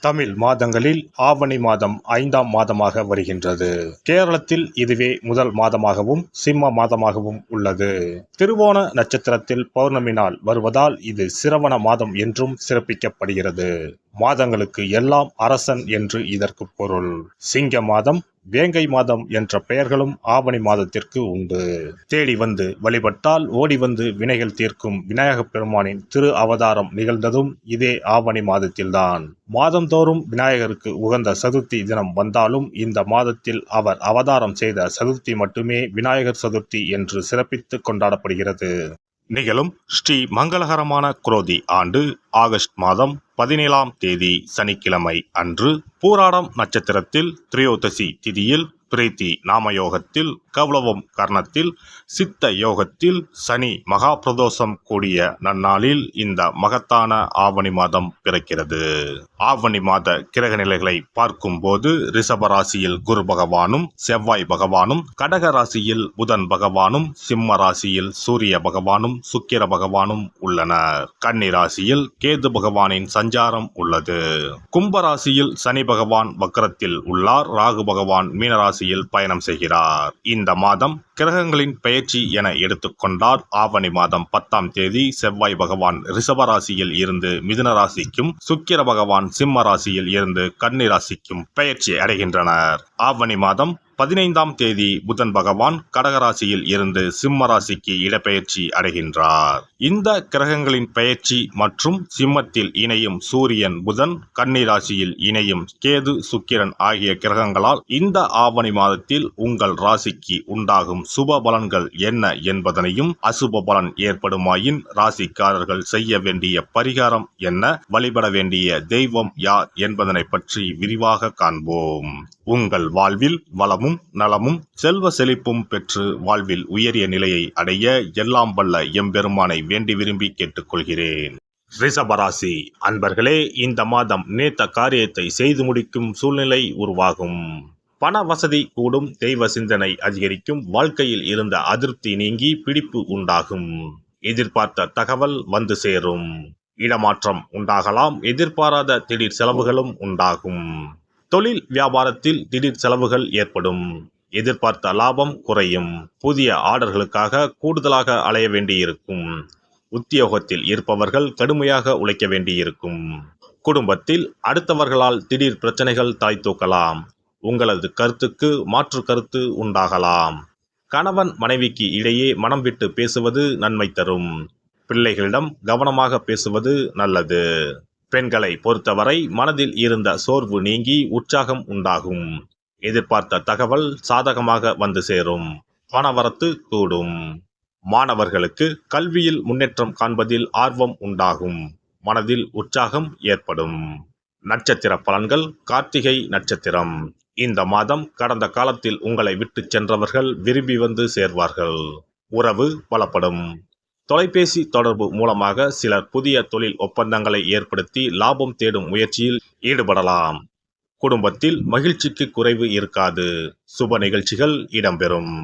தமிழ் மாதங்களில் ஆவணி மாதம் 5ஆம் மாதமாக வருகின்றது. கேரளத்தில் இதுவே முதல் மாதமாகவும் சிம்ம மாதமாகவும் உள்ளது. திருவோண நட்சத்திரத்தில் பௌர்ணமி நாள் வருவதால் இது சிரவண மாதம் என்றும் சிறப்பிக்கப்படுகிறது. மாதங்களுக்கு எல்லாம் அரசன் என்று இதற்கு பொருள். சிங்க மாதம், வேங்கை மாதம் என்ற பெயர்களும் ஆவணி மாதத்திற்கு உண்டு. தேடி வந்து வழிபட்டால் ஓடி வந்து வினைகள் தீர்க்கும் விநாயகப் பெருமானின் திரு அவதாரம் நிகழ்ந்ததும் இதே ஆவணி மாதத்தில்தான். மாதந்தோறும் விநாயகருக்கு உகந்த சதுர்த்தி தினம் வந்தாலும் இந்த மாதத்தில் அவர் அவதாரம் செய்த சதுர்த்தி மட்டுமே விநாயகர் சதுர்த்தி என்று சிறப்பித்து கொண்டாடப்படுகிறது. நிகழும் ஸ்ரீ மங்களகரமான குரோதி ஆண்டு ஆகஸ்ட் மாதம் 17ஆம் தேதி சனிக்கிழமை அன்று பூராடம் நட்சத்திரத்தில் திரையோதசி திதியில் பிரீத்தி நாமயோகத்தில் கௌளவம் கர்ணத்தில் சித்த யோகத்தில் சனி மகா பிரதோஷம் கூடிய நன்னாளில் இந்த மகத்தான ஆவணி மாதம் பிறக்கிறது. ஆவணி மாத கிரக நிலைகளை பார்க்கும்போது ரிஷப ராசியில் குரு பகவானும் செவ்வாய் பகவானும், கடக ராசியில் புதன் பகவானும், சிம்ம ராசியில் சூரிய பகவானும் சுக்கிர பகவானும் உள்ளனர். கன்னி ராசியில் கேது பகவானின் சஞ்சாரம் உள்ளது. கும்பராசியில் சனி பகவான் வக்ரத்தில் உள்ளார். ராகு பகவான் மீனராசியில் பயணம் செய்கிறார். இந்த மாதம் கிரகங்களின் பெயர்ச்சி என எடுத்துக்கொண்டால் ஆவணி மாதம் 10ஆம் தேதி செவ்வாய் பகவான் ரிஷப ராசியில் இருந்து மிதுன ராசிக்கும், சுக்கிர பகவான் சிம்ம ராசியில் இருந்து கன்னி ராசிக்கும் பெயர்ச்சி அடைகின்றனர். ஆவணி மாதம் 15ஆம் தேதி புதன் பகவான் கடகராசியில் இருந்து சிம்ம ராசிக்கு இடப்பெயர்ச்சி அடைகின்றார். இந்த கிரகங்களின் பெயர்ச்சி மற்றும் சிம்மத்தில் இணையும் சூரியன் புதன், கன்னி ராசியில் இணையும் கேது சுக்கிரன் ஆகிய கிரகங்களால் இந்த ஆவணி மாதத்தில் உங்கள் ராசிக்கு உண்டாகும் சுப பலன்கள் என்ன என்பதனையும், அசுப பலன் ஏற்படுமாயின் ராசிக்காரர்கள் செய்ய வேண்டிய பரிகாரம் என்ன, வழிபட வேண்டிய தெய்வம் யார் என்பதனை பற்றி விரிவாக காண்போம். உங்கள் வாழ்வில் வளமும் நலமும் செல்வ செழிப்பும் பெற்று வாழ்வில் உயரிய நிலையை அடைய எல்லாம் வல்ல எம்பெருமானை வேண்டி விரும்பி கேட்டுக்கொள்கிறேன். ரிஷபராசி அன்பர்களே, இந்த மாதம் நினைத்த காரியத்தை செய்து முடிக்கும் சூழ்நிலை உருவாகும். பண வசதி கூடும், தெய்வ சிந்தனை அதிகரிக்கும், வாழ்க்கையில் இருந்த அதிருப்தி நீங்கி பிடிப்பு உண்டாகும், எதிர்பார்த்த தகவல் வந்து சேரும், இடமாற்றம் உண்டாகலாம், எதிர்பாராத திடீர் செலவுகளும் உண்டாகும். தொழில் வியாபாரத்தில் திடீர் செலவுகள் ஏற்படும், எதிர்பார்த்த லாபம் குறையும், புதிய ஆர்டர்களுக்காக கூடுதலாக அலைய வேண்டியிருக்கும், உத்தியோகத்தில் இருப்பவர்கள் கடுமையாக உழைக்க வேண்டியிருக்கும், குடும்பத்தில் அடுத்தவர்களால் திடீர் பிரச்சனைகள் தலை தூக்கலாம், உங்களது கருத்துக்கு மாற்று கருத்து உண்டாகலாம், கணவன் மனைவிக்கு இடையே மனம் விட்டு பேசுவது நன்மை தரும், பிள்ளைகளிடம் கவனமாக பேசுவது நல்லது. பெண்களை பொறுத்தவரை மனதில் இருந்த சோர்வு நீங்கி உற்சாகம் உண்டாகும், எதிர்பார்த்த தகவல் சாதகமாக வந்து சேரும், பணவரத்து கூடும். மாணவர்களுக்கு கல்வியில் முன்னேற்றம் காண்பதில் ஆர்வம் உண்டாகும், மனதில் உற்சாகம் ஏற்படும். நட்சத்திர பலன்கள். கார்த்திகை நட்சத்திரம். இந்த மாதம் கடந்த காலத்தில் உங்களை விட்டு சென்றவர்கள் விரும்பி வந்து சேர்வார்கள், உறவு பலப்படும். தொலைபேசி தொடர்பு மூலமாக சிலர் புதிய தொழில் ஒப்பந்தங்களை ஏற்படுத்தி லாபம் தேடும் முயற்சியில் ஈடுபடலாம். குடும்பத்தில் மகிழ்ச்சிக்கு குறைவு இருக்காது, சுப நிகழ்ச்சிகள் இடம்பெறும்.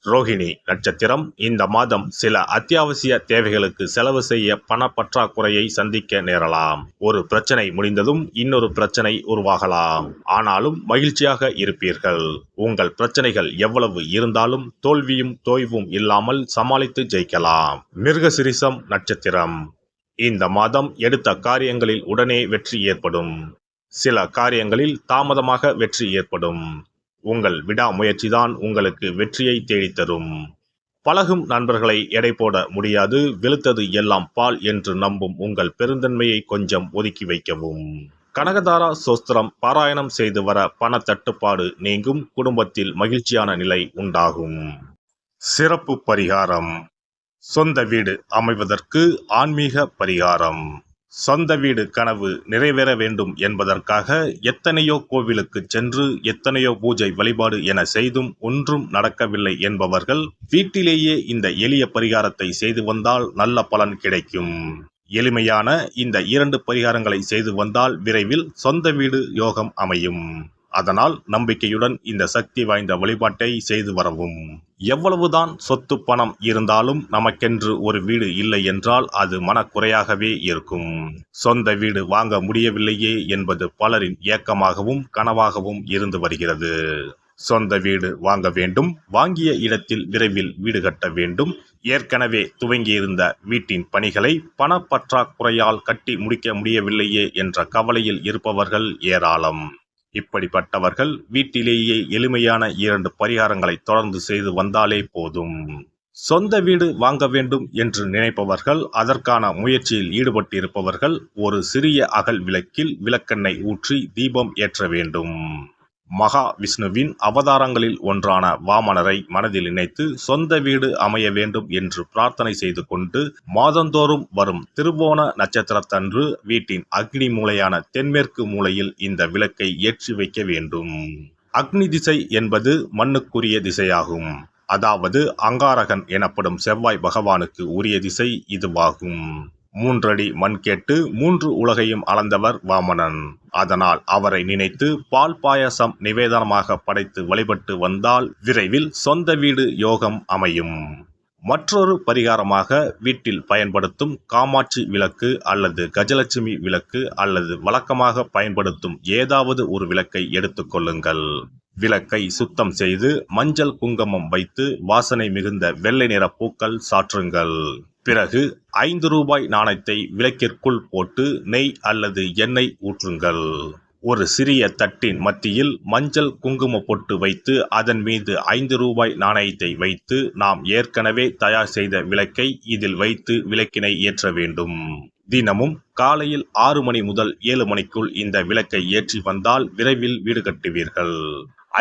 ரோகிணி நட்சத்திரம். இந்த மாதம் சில அத்தியாவசிய தேவைகளுக்கு செலவு செய்ய பண பற்றாக்குறையை சந்திக்க நேரலாம். ஒரு பிரச்சனை முடிந்ததும் இன்னொரு பிரச்சனை உருவாகலாம், ஆனாலும் மகிழ்ச்சியாக இருப்பீர்கள். உங்கள் பிரச்சனைகள் எவ்வளவு இருந்தாலும் தோல்வியும் தோய்வும் இல்லாமல் சமாளித்து ஜெயிக்கலாம். மிருகசிரிசம் நட்சத்திரம். இந்த மாதம் எடுத்த காரியங்களில் உடனே வெற்றி ஏற்படும், சில காரியங்களில் தாமதமாக வெற்றி ஏற்படும். உங்கள் விடாமுயற்சிதான் உங்களுக்கு வெற்றியை தேடித்தரும். பழகும் நண்பர்களை எடை போட முடியாது, வெளுத்தது எல்லாம் பால் என்று நம்பும் உங்கள் பெருந்தன்மையை கொஞ்சம் ஒதுக்கி வைக்கவும். கனகதாரா சோஸ்திரம் பாராயணம் செய்து வர பண தட்டுப்பாடு நீங்கும், குடும்பத்தில் மகிழ்ச்சியான நிலை உண்டாகும். சிறப்பு பரிகாரம். சொந்த வீடு அமைவதற்கு ஆன்மீக பரிகாரம். சொந்த வீடு கனவு நிறைவேற வேண்டும் என்பதற்காக எத்தனையோ கோவிலுக்கு சென்று எத்தனையோ பூஜை வழிபாடு என செய்தும் ஒன்றும் நடக்கவில்லை என்பவர்கள் வீட்டிலேயே இந்த எளிய பரிகாரத்தை செய்து வந்தால் நல்ல பலன் கிடைக்கும். எளிமையான இந்த 2 பரிகாரங்களை செய்து வந்தால் விரைவில் சொந்த வீடு யோகம் அமையும். அதனால் நம்பிக்கையுடன் இந்த சக்தி வாய்ந்த வழிபாட்டை செய்து வரவும். எவ்வளவுதான் சொத்து பணம் இருந்தாலும் நமக்கென்று ஒரு வீடு இல்லை என்றால் அது மனக்குறையாகவே இருக்கும். சொந்த வீடு வாங்க முடியவில்லையே என்பது பலரின் ஏக்கமாகவும் கனவாகவும் இருந்து வருகிறது. சொந்த வீடு வாங்க வேண்டும், வாங்கிய இடத்தில் விரைவில் வீடு கட்ட வேண்டும், ஏற்கனவே துவங்கியிருந்த வீட்டின் பணிகளை பணப்பற்றாக்குறையால் கட்டி முடிக்க முடியவில்லையே என்ற கவலையில் இருப்பவர்கள் ஏராளம். இப்படிப்பட்டவர்கள் வீட்டிலேயே எளிமையான 2 பரிகாரங்களை தொடர்ந்து செய்து வந்தாலே போதும். சொந்த வீடு வாங்க வேண்டும் என்று நினைப்பவர்கள், அதற்கான முயற்சியில் ஈடுபட்டிருப்பவர்கள் ஒரு சிறிய அகல் விளக்கில் விளக்கெண்ணெய் ஊற்றி தீபம் ஏற்ற வேண்டும். மகா விஷ்ணுவின் அவதாரங்களில் ஒன்றான வாமனரை மனதில் நினைத்து சொந்த வீடு அமைய வேண்டும் என்று பிரார்த்தனை செய்து கொண்டு மாதந்தோறும் வரும் திருவோண நட்சத்திரத்தன்று வீட்டின் அக்னி மூலையான தென்மேற்கு மூலையில் இந்த விளக்கை ஏற்றி வைக்க வேண்டும். அக்னி திசை என்பது மண்ணுக்குரிய திசையாகும். அதாவது அங்காரகன் எனப்படும் செவ்வாய் பகவானுக்கு உரிய திசை இதுவாகும். 3 அடி மண் கேட்டு 3 உலகையும் அளந்தவர் வாமனன். அதனால் அவரை நினைத்து பால் பாயசம் நிவேதனமாக படைத்து வழிபட்டு வந்தால் விரைவில் சொந்த வீடு யோகம் அமையும். மற்றொரு பரிகாரமாக வீட்டில் பயன்படுத்தும் காமாட்சி விளக்கு அல்லது கஜலட்சுமி விளக்கு அல்லது வழக்கமாக பயன்படுத்தும் ஏதாவது ஒரு விளக்கை எடுத்துக்கொள்ளுங்கள். விளக்கை சுத்தம் செய்து மஞ்சள் குங்குமம் வைத்து வாசனை மிகுந்த வெள்ளை நிற பூக்கள் சாற்றுங்கள். பிறகு 5 ரூபாய் நாணயத்தை விளக்கிற்குள் போட்டு நெய் அல்லது எண்ணெய் ஊற்றுங்கள். ஒரு சிறிய தட்டின் மத்தியில் மஞ்சள் குங்கும பொட்டு வைத்து அதன் மீது 5 ரூபாய் நாணயத்தை வைத்து நாம் ஏற்கனவே தயார் செய்த விளக்கை இதில் வைத்து விளக்கினை ஏற்ற வேண்டும். தினமும் காலையில் 6 மணி முதல் 7 மணிக்குள் இந்த விளக்கை ஏற்றி வந்தால் விரைவில் வீடு கட்டுவீர்கள்.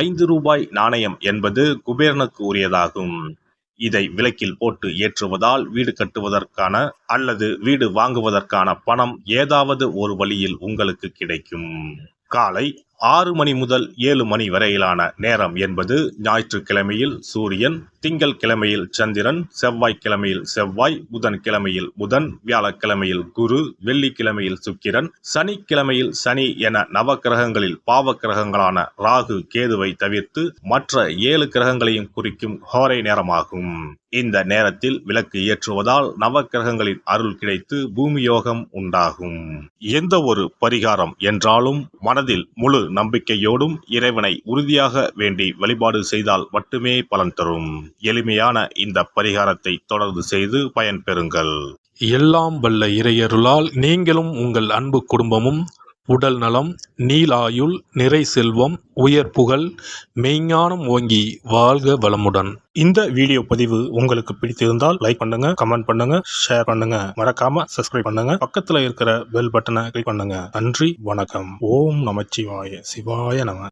5 ரூபாய் நாணயம் என்பது குபேரனுக்கு உரியதாகும். இதை விளக்கில் போட்டு ஏற்றுவதால் வீடு கட்டுவதற்கான அல்லது வீடு வாங்குவதற்கான பணம் ஏதாவது ஒரு வழியில் உங்களுக்கு கிடைக்கும். காலை 6 மணி முதல் 7 மணி வரையிலான நேரம் என்பது ஞாயிற்றுக்கிழமையில் சூரியன், திங்கள் கிழமையில் சந்திரன், செவ்வாய்க்கிழமையில் செவ்வாய், புதன் கிழமையில் புதன், வியாழக்கிழமையில் குரு, வெள்ளிக்கிழமையில் சுக்கிரன், சனிக்கிழமையில் சனி என நவக்கிரகங்களில் பாவ கிரகங்களான ராகு கேதுவை தவிர்த்து மற்ற 7 கிரகங்களையும் குறிக்கும் ஹோரை நேரமாகும். இந்த நேரத்தில் விளக்கு ஏற்றுவதால் நவக்கிரகங்களின் அருள் கிடைத்து பூமி யோகம் உண்டாகும். எந்த ஒரு பரிகாரம் என்றாலும் மனதில் முழு நம்பிக்கையோடும் இறைவனை உறுதியாக வேண்டி வழிபாடு செய்தால் மட்டுமே பலன் தரும். எளிமையான இந்த பரிகாரத்தை தொடர்ந்து செய்து பயன்பெறுங்கள். எல்லாம் வல்ல இறையருளால் நீங்களும் உங்கள் அன்பு குடும்பமும் உடல் நலம், நீலாயுள், நிறை செல்வம், உயர் புகழ், மெய்ஞானம் ஓங்கி வாழ்க வளமுடன். இந்த வீடியோ பதிவு உங்களுக்கு பிடித்திருந்தால் லைக் பண்ணுங்க, கமெண்ட் பண்ணுங்க, ஷேர் பண்ணுங்க, மறக்காம சப்ஸ்கிரைப் பண்ணுங்க, பக்கத்துல இருக்கிற பெல் பட்டனை கிளிக் பண்ணுங்க. நன்றி, வணக்கம். ஓம் நமச்சிவாய, சிவாய நம.